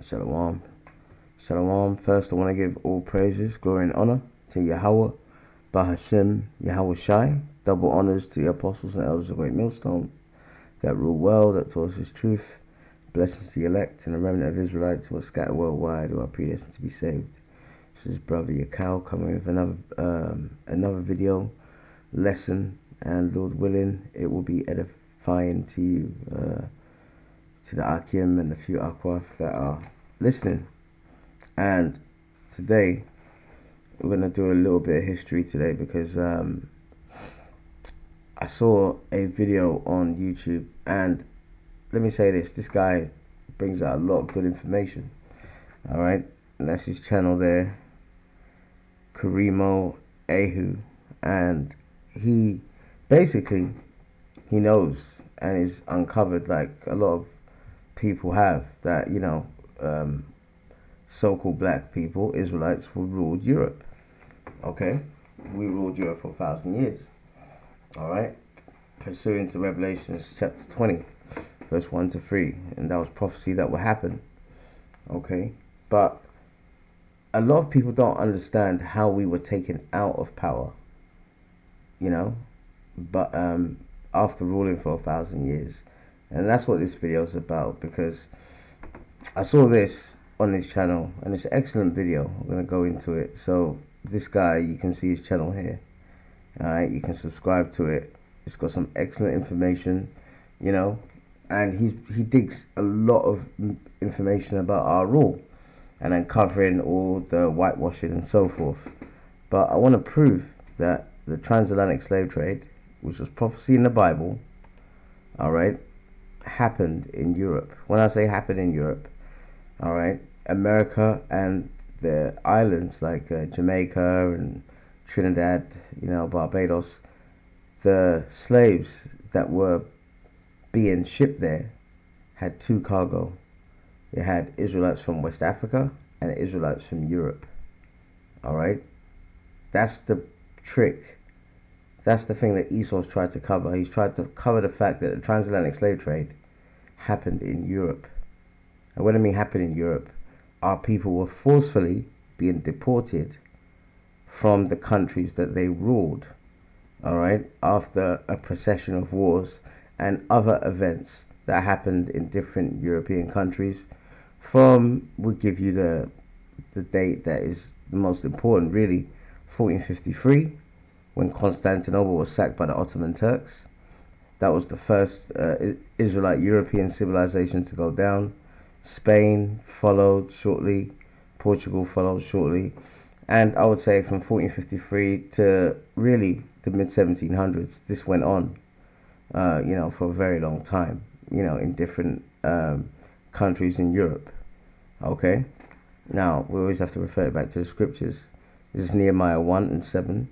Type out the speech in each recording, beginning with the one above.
Shalom. Shalom. First, I want to give all praises, glory, and honor to Yahweh, Bahashem, Yahweh Shai. Double honors to the apostles and elders of Great Millstone that rule well, that taught us his truth. Blessings to the elect and the remnant of Israelites who are scattered worldwide, who are predestined to be saved. This is Brother Yakao coming with another video lesson, and Lord willing, it will be edifying to you, to the Akim and the few Akwaf that are listening. And today we're going to do a little bit of history today, because I saw a video on YouTube, and let me say this guy brings out a lot of good information. All right, and that's his channel there, Karimo Ahu, and he basically knows and is uncovered, like a lot of people have, that so-called black people, Israelites, who ruled Europe. Okay, we ruled Europe for 1,000 years. All right, pursuant to Revelations chapter 20, verse 1 to 3, and that was prophecy that will happen. Okay, but a lot of people don't understand how we were taken out of power. But after ruling for 1,000 years, and that's what this video is about, because I saw this on his channel, and it's an excellent video. I'm going to go into it. So this guy, you can see his channel here. All right, you can subscribe to it. It's got some excellent information, and he digs a lot of information about our rule and uncovering all the whitewashing and so forth. But I want to prove that the transatlantic slave trade, which was prophecy in the Bible, all right, happened in Europe. When I say happened in Europe, all right, America and the islands like Jamaica and Trinidad, Barbados, the slaves that were being shipped there had two cargo. They had Israelites from West Africa and Israelites from Europe. All right, that's the trick. That's the thing that Esau's tried to cover. He's tried to cover the fact that the transatlantic slave trade happened in Europe. And when I mean happened in Europe, our people were forcefully being deported from the countries that they ruled, all right, after a procession of wars and other events that happened in different European countries. We'll give you the date that is the most important, really, 1453, when Constantinople was sacked by the Ottoman Turks. That was the first Israelite European civilization to go down. Spain followed shortly. Portugal followed shortly. And I would say from 1453 to really the mid-1700s, this went on, for a very long time, in different countries in Europe. Okay? Now, we always have to refer back to the scriptures. This is Nehemiah 1 and 7.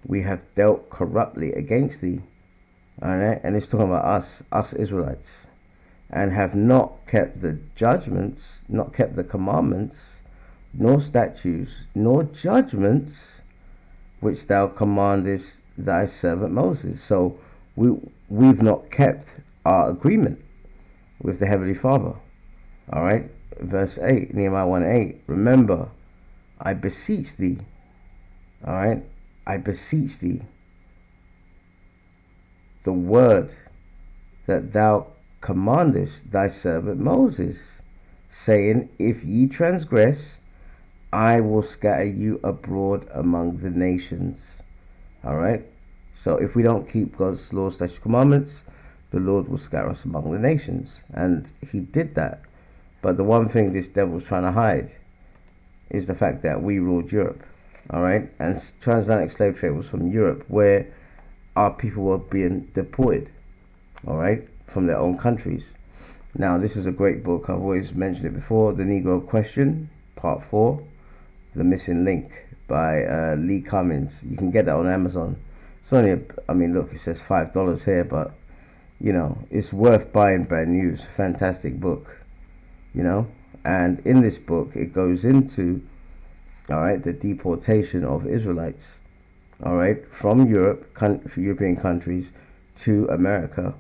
We have dealt corruptly against thee. All right? And it's talking about us Israelites, and have not kept the judgments, not kept the commandments, nor statutes, nor judgments, which thou commandest thy servant Moses. So we've not kept our agreement with the Heavenly Father. All right? Verse 8, Nehemiah 1:8. Remember, I beseech thee. All right? I beseech thee, the word that thou commandest thy servant Moses, saying, if ye transgress, I will scatter you abroad among the nations. All right? So if we don't keep God's laws, statutes, commandments, the Lord will scatter us among the nations. And he did that. But the one thing this devil's trying to hide is the fact that we ruled Europe. All right? And transatlantic slave trade was from Europe, where our people were being deported, all right, from their own countries. Now, this is a great book. I've always mentioned it before. The Negro Question, Part 4, The Missing Link, by Lee Cummins. You can get that on Amazon. It's only, look, it says $5 here, but, it's worth buying brand new. It's a fantastic book, And in this book, it goes into, all right, the deportation of Israelites, all right, from European countries to America.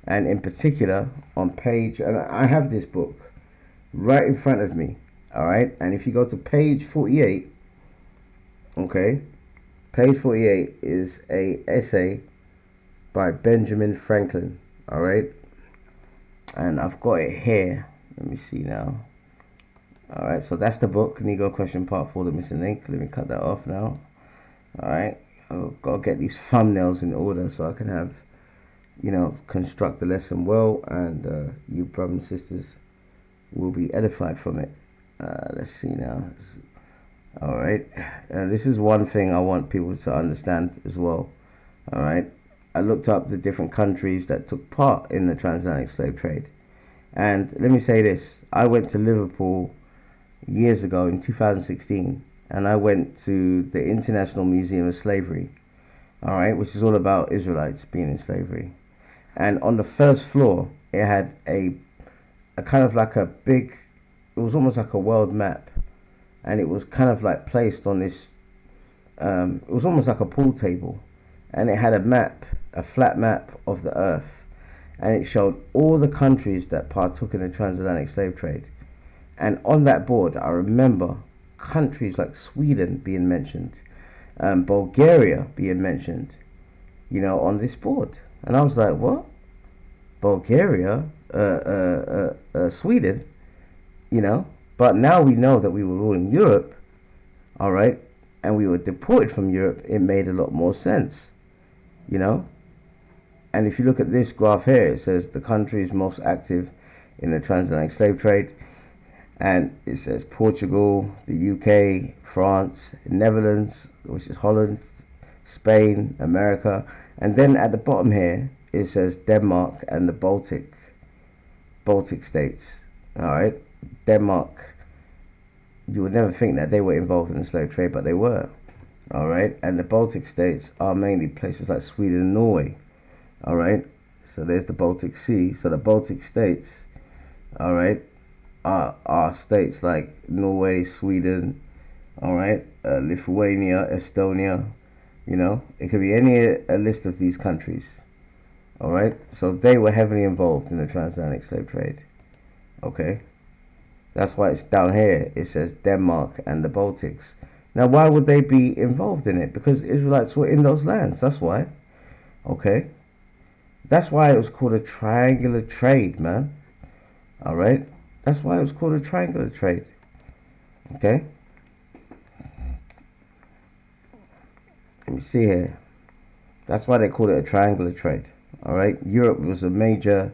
And in particular, on page, and I have this book, right in front of me. All right, and if you go to page 48, okay, page 48 is a essay by Benjamin Franklin. All right, and I've got it here. Let me see now. All right, so that's the book, Negro Question Part 4, The Missing Link. Let me cut that off now. All right, I've got to get these thumbnails in order so I can have, construct the lesson well, and you brothers and sisters will be edified from it. Let's see now. All right, this is one thing I want people to understand as well. All right, I looked up the different countries that took part in the transatlantic slave trade, and let me say this: I went to Liverpool years ago in 2016, and I went to the International Museum of Slavery, all right, which is all about Israelites being in slavery. And on the first floor, it had a kind of like a big, it was almost like a world map, and it was kind of like placed on this, it was almost like a pool table, and it had a map, a flat map of the earth, and it showed all the countries that partook in the transatlantic slave trade. And on that board, I remember countries like Sweden being mentioned, Bulgaria being mentioned, on this board. And I was like, what? Bulgaria? Sweden? But now we know that we were all in Europe, all right, and we were deported from Europe. It made a lot more sense, And if you look at this graph here, it says the countries most active in the transatlantic slave trade. And it says Portugal, the UK, France, Netherlands, which is Holland, Spain, America. And then at the bottom here, it says Denmark and the Baltic states. All right. Denmark, you would never think that they were involved in the slave trade, but they were. All right. And the Baltic states are mainly places like Sweden and Norway. All right. So there's the Baltic Sea. So the Baltic states, all right, are states like Norway, Sweden, all right, Lithuania, Estonia, it could be any a list of these countries, all right. So they were heavily involved in the transatlantic slave trade, okay. That's why it's down here. It says Denmark and the Baltics. Now, why would they be involved in it? Because Israelites were in those lands. That's why, okay. That's why it was called a triangular trade, man. All right. That's why it was called a triangular trade. Okay. Let me see here. That's why they called it a triangular trade. All right. Europe was a major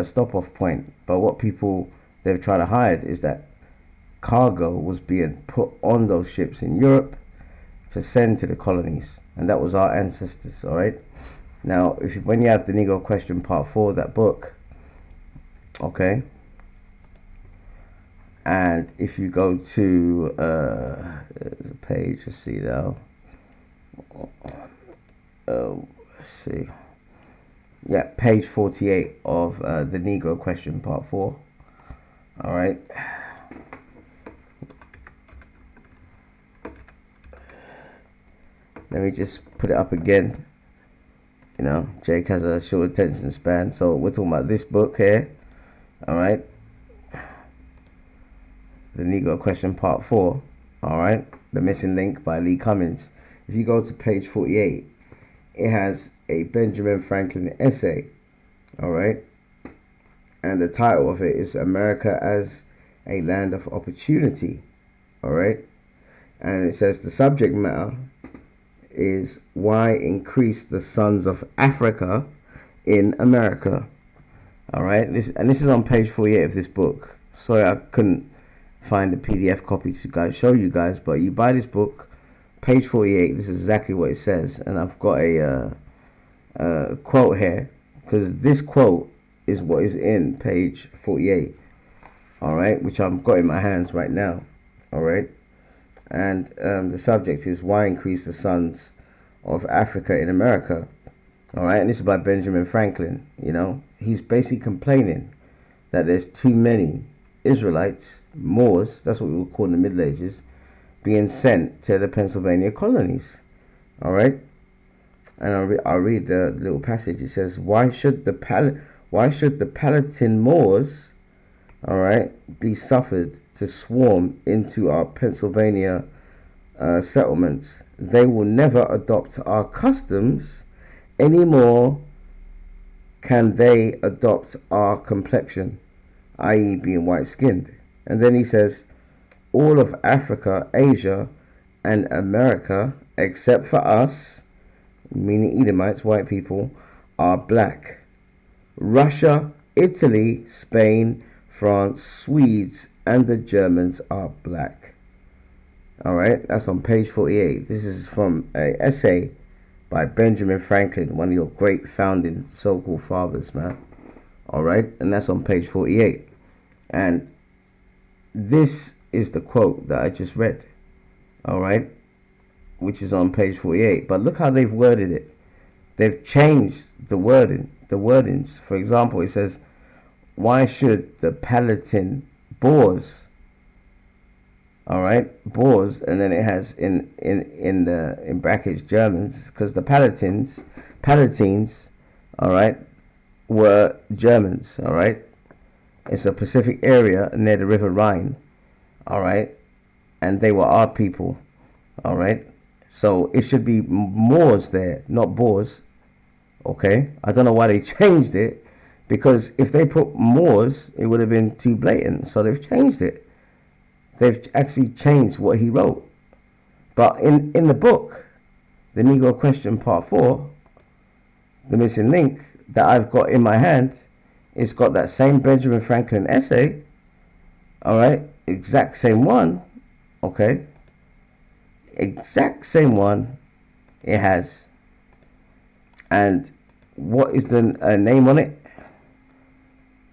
stop-off point. But what they've tried to hide is that cargo was being put on those ships in Europe to send to the colonies. And that was our ancestors. All right. Now, when you have the Negro Question Part 4 of that book, okay, and if you go to there's a page, let's see now. Let's see. Yeah, page 48 of the Negro Question Part 4. All right. Let me just put it up again. Jake has a short attention span, so we're talking about this book here. All right. The Negro Question Part 4, all right, The Missing Link by Lee Cummins. If you go to page 48, it has a Benjamin Franklin essay, all right, and the title of it is America as a Land of Opportunity, all right, and it says the subject matter is why increase the sons of Africa in America, all right. This is on page 48 of this book. Sorry, I couldn't find a PDF copy to show you guys, but you buy this book, page 48. This is exactly what it says, and I've got a quote here, because this quote is what is in page 48, all right, which I've got in my hands right now, all right. And the subject is why increase the sons of Africa in America, all right. And this is by Benjamin Franklin. He's basically complaining that there's too many Israelites, Moors, that's what we would call in the Middle Ages, being sent to the Pennsylvania colonies. All right. And I'll read the little passage. It says, why should the Palatine Moors, all right, be suffered to swarm into our Pennsylvania settlements. They will never adopt our customs anymore. Can they adopt our complexion, i.e. being white-skinned? And then he says, all of Africa, Asia, and America, except for us, meaning Edomites, white people, are black. Russia, Italy, Spain, France, Swedes, and the Germans are black. Alright, that's on page 48. This is from an essay by Benjamin Franklin, one of your great founding so-called fathers, man. Alright, and that's on page 48. And this is the quote that I just read. Alright, which is on page 48. But look how they've worded it. They've changed the wordings. For example, it says, why should the Palatine Boers, all right, Boers, and then it has in brackets Germans, because the Palatines, all right, were Germans, all right. It's a Pacific area near the River Rhine, all right, and they were our people, all right. So it should be Moors there, not Boers. Okay, I don't know why they changed it, because if they put Moors, it would have been too blatant. So they've changed it. They've actually changed what he wrote. But in the book, the Negro Question Part 4, the missing link that I've got in my hand, it's got that same Benjamin Franklin essay. All right, exact same one. Okay, exact same one it has. And what is the name on it?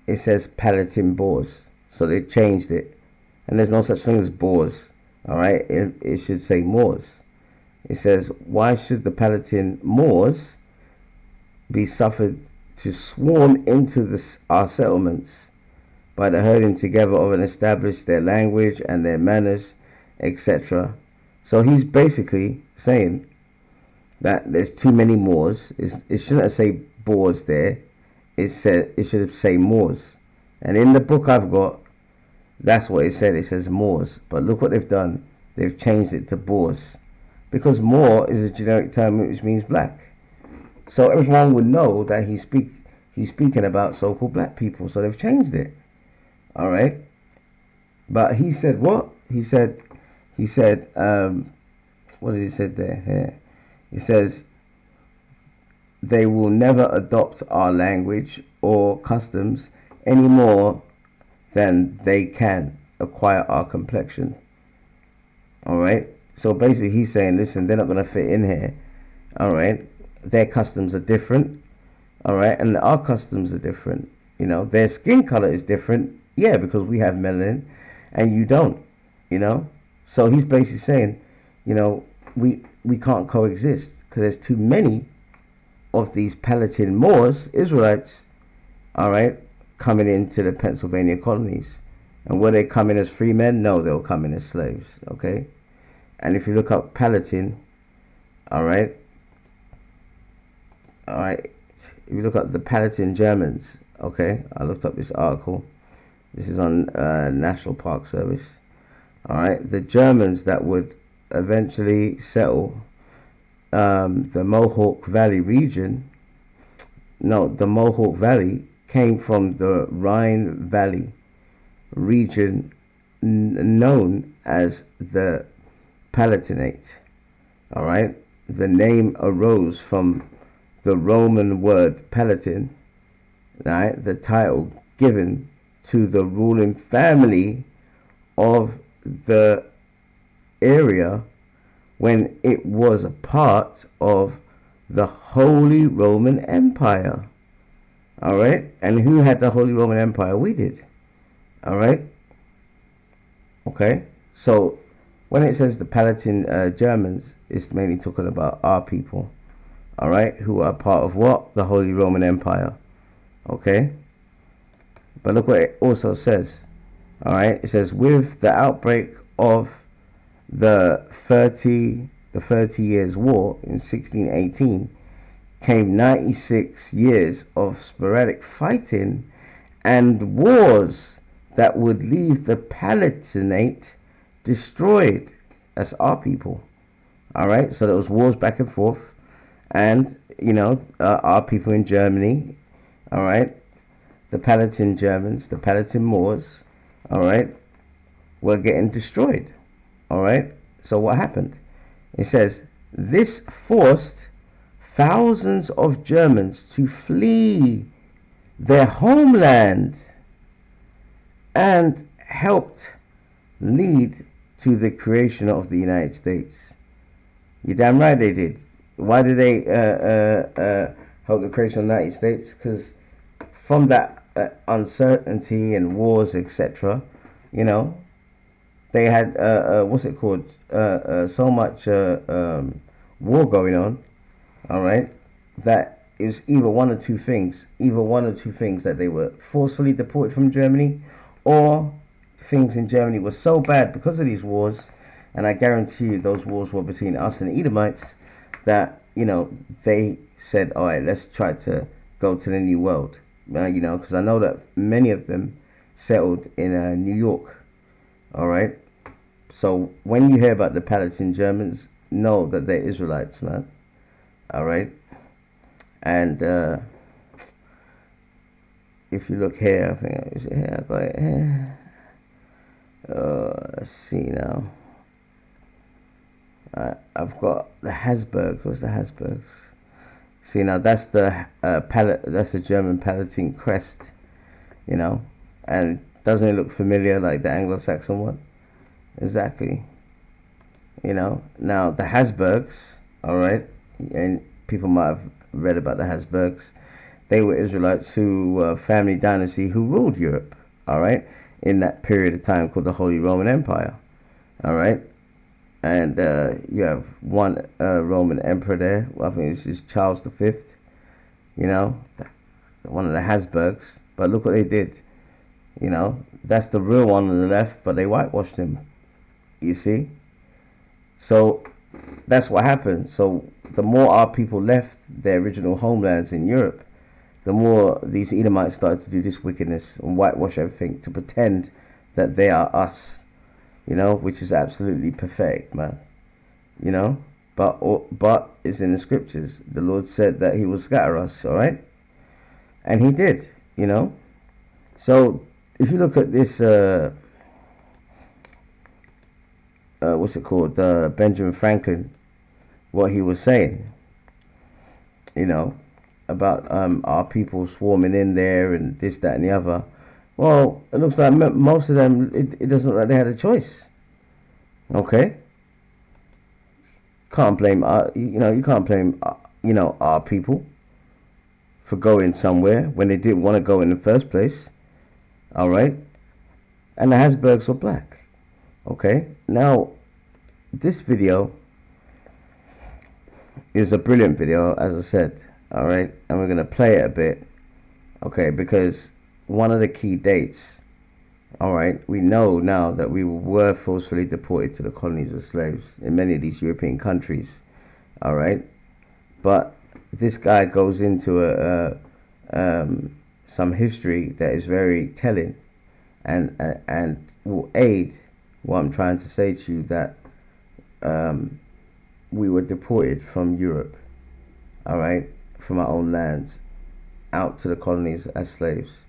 It says Palatine Boers. So they changed it. And there's no such thing as Boers. All right, it should say Moors. It says, why should the Palatine Moors be suffered to swarm into our settlements by the herding together of and establish their language and their manners, etc. So he's basically saying that there's too many Moors. It shouldn't say Boers there. It should say Moors. And in the book I've got, that's what it said. It says Moors. But look what they've done. They've changed it to Boers. Because Moor is a generic term which means black. So everyone would know that he's speaking about so-called black people. So they've changed it. All right. But he said what? He said, what did he say there? Here. He says, they will never adopt our language or customs any more than they can acquire our complexion. All right. So basically he's saying, listen, they're not going to fit in here. All right. Their customs are different. All right. And our customs are different. You know, their skin color is different. Yeah, because we have melanin and you don't, you know. So he's basically saying, you know, we can't coexist because there's too many of these Palatine Moors, Israelites, all right, coming into the Pennsylvania colonies. And will they come in as free men? No, they'll come in as slaves, okay? And if you look up Palatine, all right, if you look up the Palatine Germans, okay, I looked up this article. This is on National Park Service. All right, the Germans that would eventually settle the Mohawk Valley region. No, the Mohawk Valley came from the Rhine Valley region known as the Palatinate. All right, the name arose from the Roman word Palatine, right? The title given to the ruling family of the area when it was a part of the Holy Roman Empire. All right, and who had the Holy Roman Empire? We did. All right. Okay, so when it says the Palatine Germans, it's mainly talking about our people. All right, who are part of what? The Holy Roman Empire. Okay. But look what it also says. All right, it says with the outbreak of the 30 Years' War in 1618 came 96 years of sporadic fighting and wars that would leave the Palatinate destroyed. That's our people. All right. So there was wars back and forth, and our people in Germany. All right. The Palatine Germans, the Palatine Moors. All right. Were getting destroyed. All right. So what happened? It says this forced thousands of Germans to flee their homeland and helped lead to the creation of the United States. You're damn right they did. Why did they help the creation of the United States? Because from that uncertainty and wars, etc., they had so much war going on. All right, that is either one or two things that they were forcefully deported from Germany, or things in Germany were so bad because of these wars, and I guarantee you those wars were between us and the Edomites, that they said, all right, let's try to go to the New World, because I know that many of them settled in New York. All right, so when you hear about the Palatine Germans, know that they're Israelites, man. All right, and if you look here, I think is it here? I got it here. Let's see now. I've got the Habsburgs. What's the Habsburgs? See now, that's the that's the German Palatine crest, and doesn't it look familiar like the Anglo-Saxon one? Exactly. Now the Habsburgs, all right, and people might have read about the Habsburgs. They were Israelites who family dynasty who ruled Europe, all right, in that period of time called the Holy Roman Empire, all right. And you have one Roman emperor there. Well, I think it's Charles V, one of the Habsburgs. But look what they did. That's the real one on the left, but they whitewashed him. You see? So that's what happened. So the more our people left their original homelands in Europe, the more these Edomites started to do this wickedness and whitewash everything to pretend that they are us. Which is absolutely pathetic, man. But it's in the scriptures. The Lord said that He will scatter us, all right, and He did. So if you look at this, what's it called? Benjamin Franklin, what he was saying, about our people swarming in there and this, that, and the other. Well, it looks like most of them, it doesn't look like they had a choice. Okay? Can't blame, you can't blame, our people for going somewhere when they didn't want to go in the first place. All right? And the Habsburgs were black. Okay? Now, this video is a brilliant video, as I said. All right? And we're going to play it a bit. Okay? Because one of the key dates, all right, we know now that we were forcefully deported to the colonies of slaves in many of these European countries, all right, but this guy goes into some history that is very telling and will aid what I'm trying to say to you, that we were deported from Europe, all right, from our own lands out to the colonies as slaves.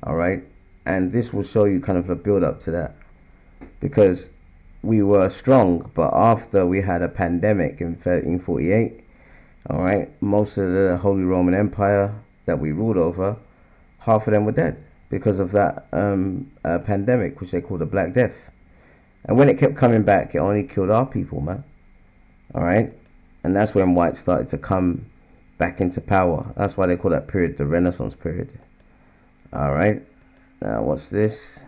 All right, and this will show you kind of a build up to that, because we were strong, but after we had a pandemic in 1348, all right, most of the Holy Roman Empire that we ruled over, half of them were dead because of that pandemic, which they call the Black Death. And when it kept coming back, it only killed our people, man. All right, and that's when whites started to come back into power. That's why they call that period the Renaissance period. All right, now watch this.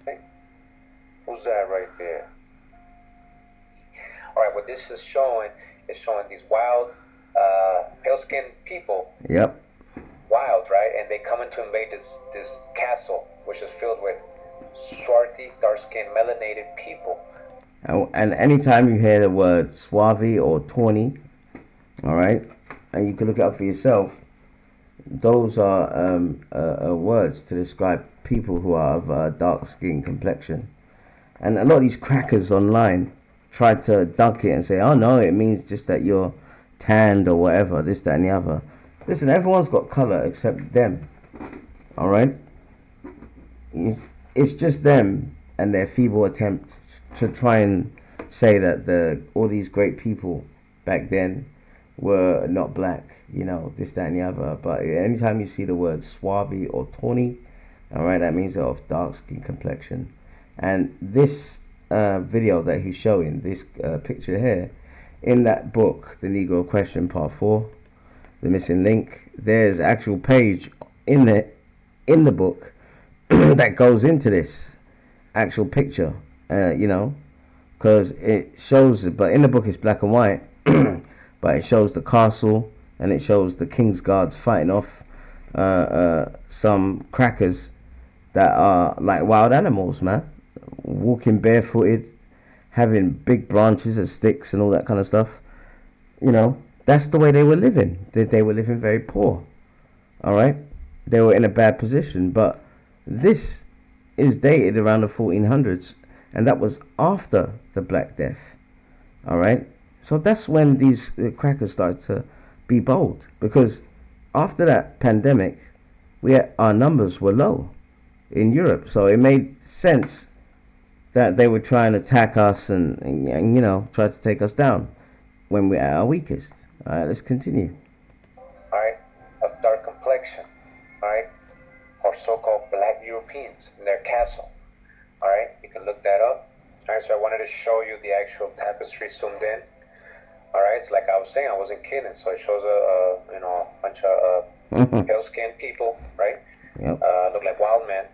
Who's that right there? All right, what this is showing these wild, pale-skinned people. Yep. Wild, right? And they come in to invade this castle, which is filled with swarthy, dark-skinned, melanated people. And anytime you hear the word swarthy or tawny, all right, and you can look it up for yourself, those are words to describe people who are of dark skin complexion. And a lot of these crackers online try to dunk it and say, oh no, it means just that you're tanned or whatever, this, that, and the other. Listen, everyone's got color except them. All right? It's just them and their feeble attempt to try and say that all these great people back then were not black, this, that, and the other. But anytime you see the word swarthy or tawny, all right, that means they're of dark skin complexion. And this video that he's showing, this picture here, in that book, The Negro Question Part 4, The Missing Link, there's actual page in the book that goes into this actual picture, because it shows, but in the book it's black and white, but it shows the castle and it shows the king's guards fighting off some crackers that are like wild animals, man, walking barefooted, having big branches and sticks and all that kind of stuff. That's the way they were living. They were living very poor. All right, they were in a bad position. But this is dated around the 1400s, and that was after the Black Death. All right, so that's when these crackers started to be bold, because after that pandemic, our numbers were low in Europe, so it made sense that they would try and attack us and try to take us down when we're at our weakest. All right, let's continue. All right, of dark complexion, all right, or so-called black Europeans in their castle. All right, you can look that up. All right, so I wanted to show you the actual tapestry zoomed in. All right, it's like I was saying, I wasn't kidding. So it shows a bunch of pale-skinned people, right? Yep. Look like wild men.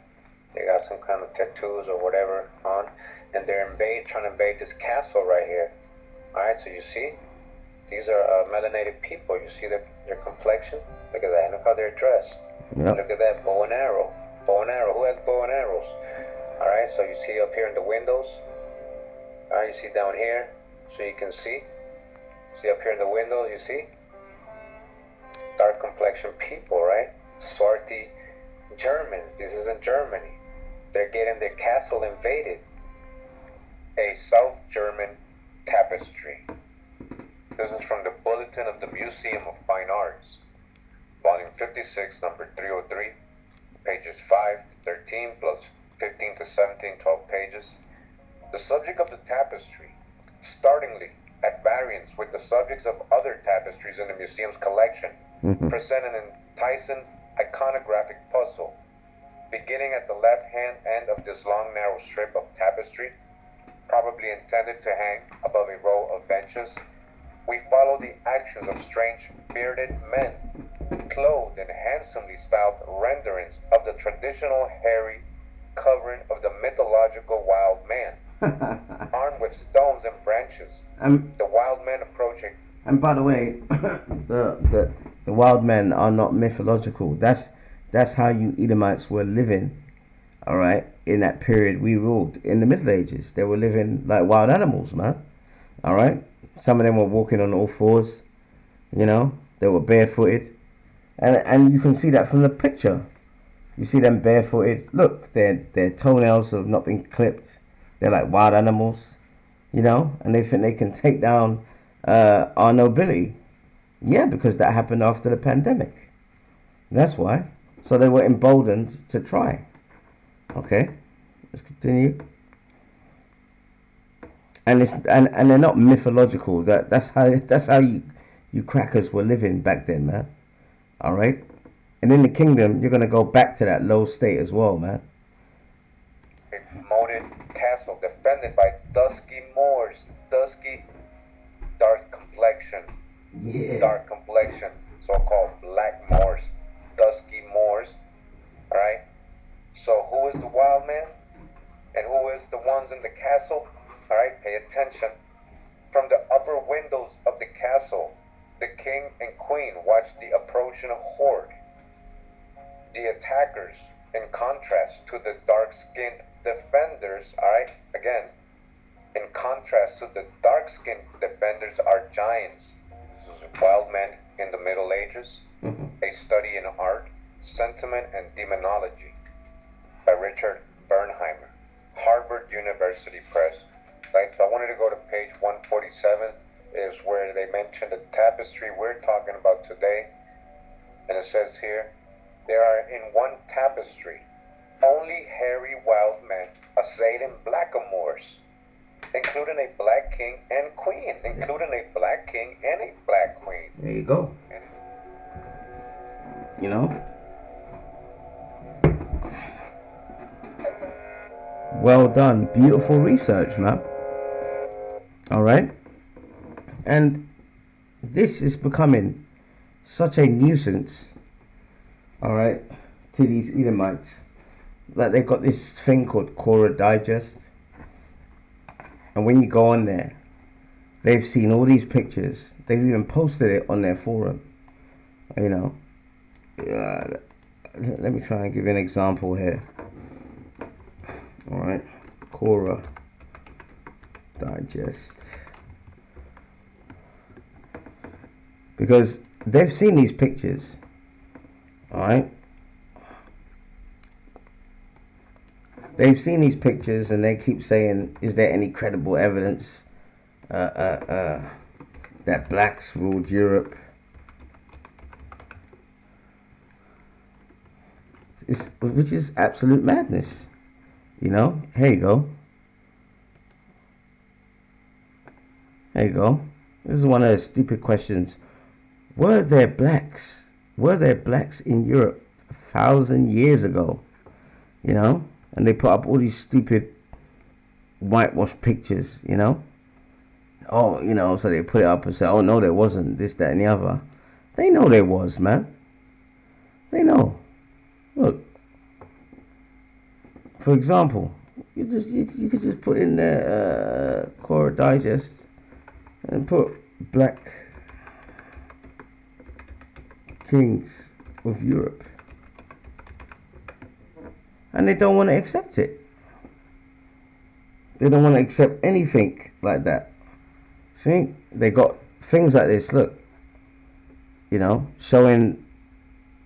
They got some kind of tattoos or whatever on, and they're trying to invade this castle right here. All right, so you see, these are melanated people. You see their complexion. Look at that. Look how they're dressed. Yep. Look at that bow and arrow. Bow and arrow. Who has bow and arrows? All right, so you see up here in the windows. All right, you see down here, so you can see. See up here in the window, you see? Dark complexion people, right? Swarthy Germans. This is in Germany. They're getting their castle invaded. A South German tapestry. This is from the Bulletin of the Museum of Fine Arts, Volume 56, number 303, pages 5 to 13, plus 15 to 17, 12 pages. The subject of the tapestry, startlingly at variance with the subjects of other tapestries in the museum's collection, present an enticing iconographic puzzle. Beginning at the left-hand end of this long, narrow strip of tapestry, probably intended to hang above a row of benches, we follow the actions of strange, bearded men, clothed in handsomely styled renderings of the traditional hairy covering of the mythological wild man, armed with stones and branches. The wild men approaching. And by the way, the wild men are not mythological. That's how you Edomites were living, all right, in that period we ruled. In the Middle Ages, they were living like wild animals, man, all right? Some of them were walking on all fours, they were barefooted. And you can see that from the picture. You see them barefooted. Look, their toenails have not been clipped. They're like wild animals, and they think they can take down our nobility. Yeah, because that happened after the pandemic. That's why. So they were emboldened to try. Okay, let's continue. And they're not mythological. That's how you crackers were living back then, man. All right, and in the kingdom, you're gonna go back to that low state as well, man. A moated castle defended by dusky Moors, dusky, dark complexion, dark complexion, so-called black Moors, dusky Moors. All right. So who is the wild man, and who is the ones in the castle? All right, pay attention. From the upper windows of the castle, the king and queen watch the approaching horde. The attackers, in contrast to the dark-skinned defenders, all right, again, in contrast to the dark-skinned defenders are giants. This is wild men in the Middle Ages. A Study in Art, Sentiment and Demonology by Richard Bernheimer, Harvard University Press. Right, so I wanted to go to page 147, is where they mention the tapestry we're talking about today. And it says here, there are in one tapestry only hairy wild men assailing blackamoors, including a black king and queen, including a black king and a black queen. There you go. You know? Well done. Beautiful research, man. All right? And this is becoming such a nuisance, all right, to these Edomites, that they've got this thing called Quora Digest. And when you go on there, they've seen all these pictures. They've even posted it on their forum. You know, let me try and give you an example here. All right, Quora Digest. Because they've seen these pictures, all right? They've seen these pictures and they keep saying, is there any credible evidence that blacks ruled Europe? Which is absolute madness, you know? Here you go. There you go. This is one of the stupid questions. Were there blacks in Europe 1,000 years ago? You know? And they put up all these stupid whitewashed pictures, you know? Oh, you know, so they put it up and say, oh, no, there wasn't, this, that, and the other. They know there was, man. They know. Look. For example, you could just put in there Quora Digest and put black kings of Europe, and they don't want to accept it. They don't want to accept anything like that. See, they got things like this. Look, you know, showing,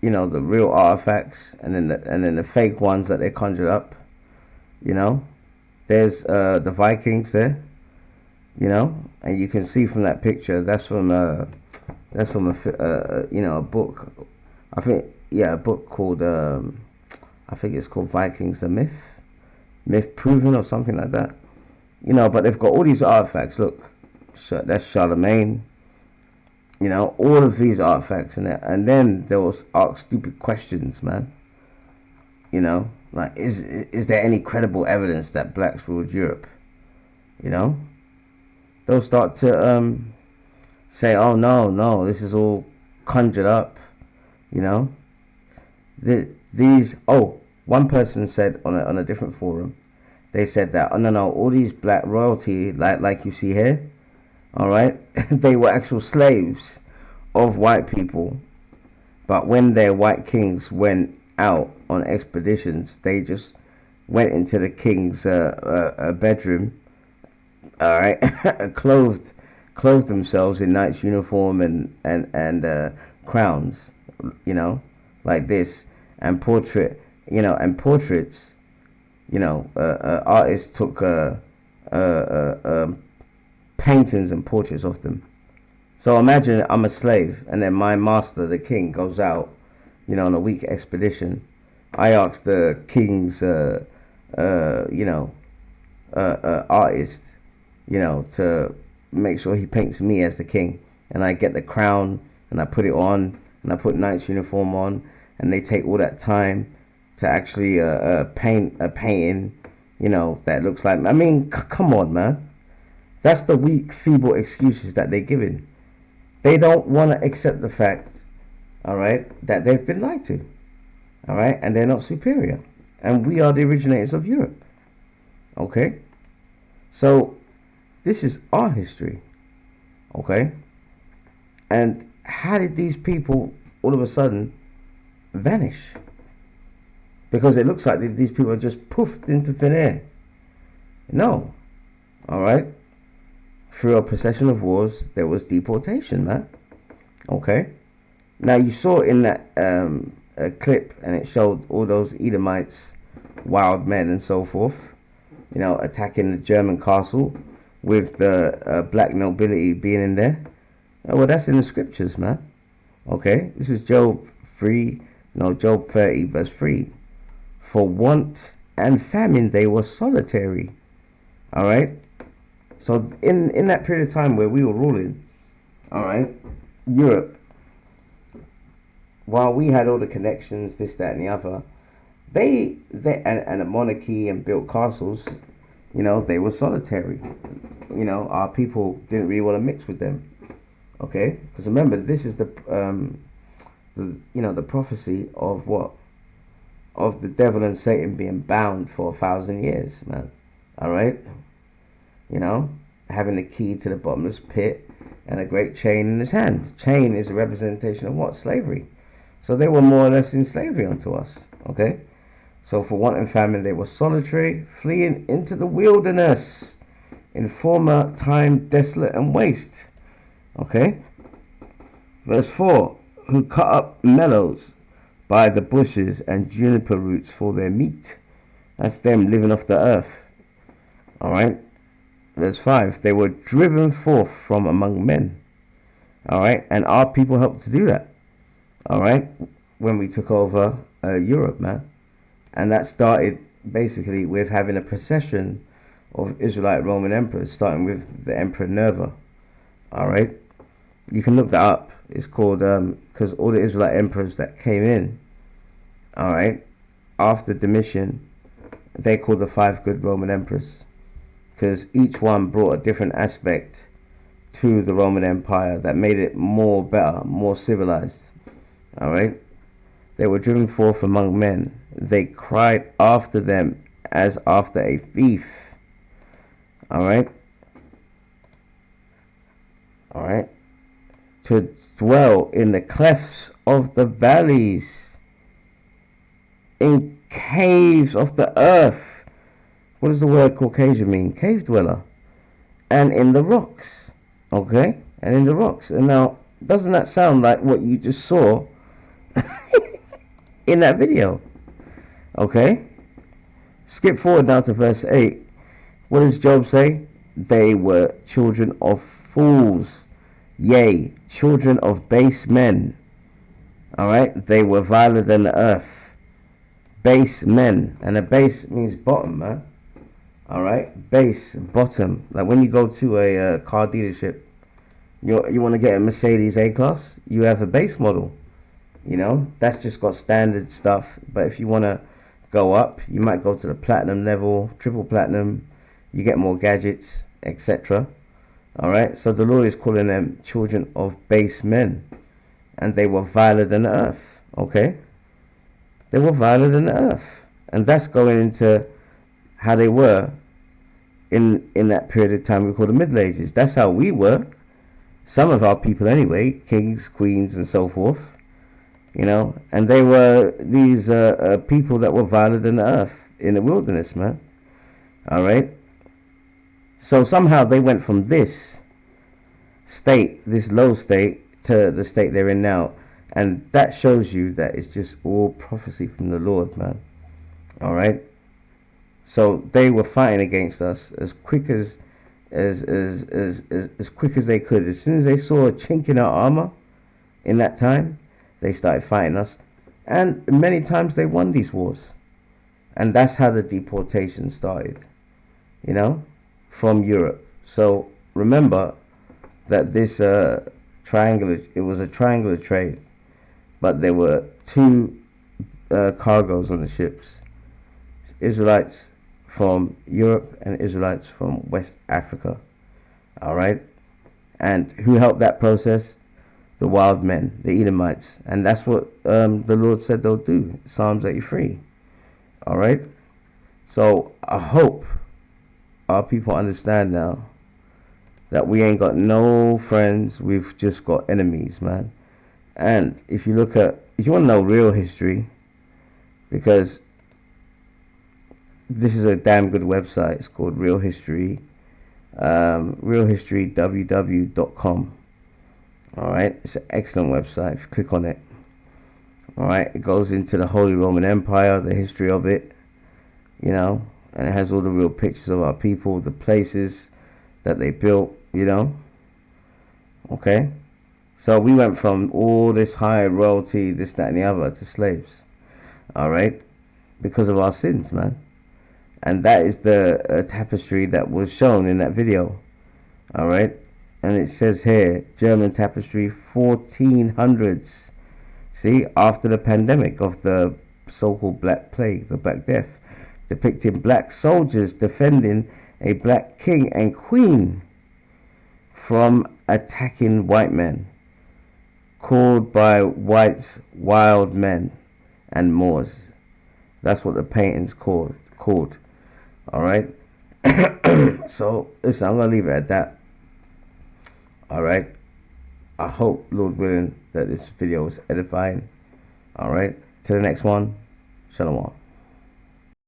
you know, the real artifacts, and then the fake ones that they conjured up. You know, there's the Vikings there. You know, and you can see from that picture that's from a you know, a book. I think, yeah, a book called I think it's called Vikings the Myth Proven or something like that. You know, but they've got all these artifacts. Look, that's Charlemagne. You know, all of these artifacts in there, and then they will ask stupid questions, man. You know, like is there any credible evidence that blacks ruled Europe? You know, they'll start to say, oh no, this is all conjured up. You know, one person said on a different forum, they said that, oh no, all these black royalty, like you see here, all right, they were actual slaves of white people, but when their white kings went out on expeditions, they just went into the king's bedroom, all right, clothed themselves in knight's uniform and crowns, you know, like this, and portraits, you know, artists took paintings and portraits of them. So imagine I'm a slave, and then my master, the king, goes out, you know, on a week expedition. I ask the king's, artist, you know, to make sure he paints me as the king, and I get the crown, and I put it on, and I put knight's uniform on, and they take all that time to actually paint a painting, you know, that looks like. I mean, come on, man. That's the weak, feeble excuses that they're giving. They don't want to accept the fact, all right, that they've been lied to, all right, and they're not superior, and we are the originators of Europe. Okay, so this is our history. Okay, and how did these people all of a sudden vanish? Because it looks like these people are just poofed into thin air. No, all right. Through a procession of wars, there was deportation, man. Okay, Now you saw in that clip, and it showed all those Edomites, wild men and so forth, attacking the German castle with the black nobility being in there. Well, that's in the scriptures, man. Okay, this is Job 30 verse 3. For want and famine they were solitary. All right. So in that period of time where we were ruling, all right, Europe, while we had all the connections, this, that, and the other, they and a monarchy and built castles, they were solitary. Our people didn't really want to mix with them. Okay, because remember, this is the prophecy of what? Of the devil and Satan being bound for 1,000 years, man. All right, having the key to the bottomless pit and a great chain in his hand. Chain is a representation of what? Slavery. So they were more or less in slavery unto us. Okay, so for want and famine they were solitary, fleeing into the wilderness, in former time desolate and waste. Okay, verse 4, who cut up mellows by the bushes and juniper roots for their meat. That's them living off the earth. All right, verse 5, they were driven forth from among men. All right, and our people helped to do that. All right, when we took over Europe, man. And that started basically with having a procession of Israelite Roman emperors, starting with the Emperor Nerva. All right, you can look that up. It's called because all the Israelite emperors that came in, all right, after Domitian, they called the 5 good Roman emperors, because each one brought a different aspect to the Roman Empire that made it more better, more civilized. All right, they were driven forth among men. They cried after them as after a thief. All right. All right. To dwell in the clefts of the valleys, in caves of the earth. What does the word Caucasian mean? Cave dweller. And in the rocks. Okay. And in the rocks. And now, doesn't that sound like what you just saw in that video? Okay, skip forward now to verse 8. What does Job say? They were children of fools, yea, children of base men. All right, they were viler than the earth. Base men, and a base means bottom, man. All right, base, bottom. Like when you go to a car dealership, you want to get a Mercedes A-Class, you have a base model. That's just got standard stuff. But if you want to go up, you might go to the platinum level, triple platinum, you get more gadgets, etc. All right, so the Lord is calling them children of base men, and they were viler than the earth. Okay, they were viler than the earth, and that's going into how they were in that period of time we call the Middle Ages. That's how we were, some of our people anyway, kings, queens, and so forth. And they were these people that were viler than the earth in the wilderness, man. All right. So somehow they went from this state, this low state, to the state they're in now. And that shows you that it's just all prophecy from the Lord, man. All right. So they were fighting against us as quick as quick as they could. As soon as they saw a chink in our armor in that time, they started fighting us, and many times they won these wars. And that's how the deportation started, from Europe. So remember that this it was a triangular trade, but there were 2 cargoes on the ships. Israelites from Europe and Israelites from West Africa. All right. And who helped that process? The wild men, the Edomites. And that's what the Lord said they'll do. Psalms 83. All right. So I hope our people understand now that we ain't got no friends. We've just got enemies, man. And if you want to know real history, because this is a damn good website. It's called Real History, realhistoryww.com. All right, it's an excellent website. If you click on it, all right, it goes into the Holy Roman Empire, the history of it, you know, and it has all the real pictures of our people, the places that they built, you know. Okay, so we went from all this high royalty, this, that, and the other, to slaves. All right, because of our sins, man. And that is the tapestry that was shown in that video. All right, and it says here, German tapestry, 1400s. See, after the pandemic of the so-called Black Plague, the Black Death, depicting black soldiers defending a black king and queen from attacking white men, called by whites wild men and Moors. That's what the painting's called. All right. So listen, I'm gonna leave it at that. All right. I hope, Lord willing, that this video was edifying. All right. To the next one. Shalom.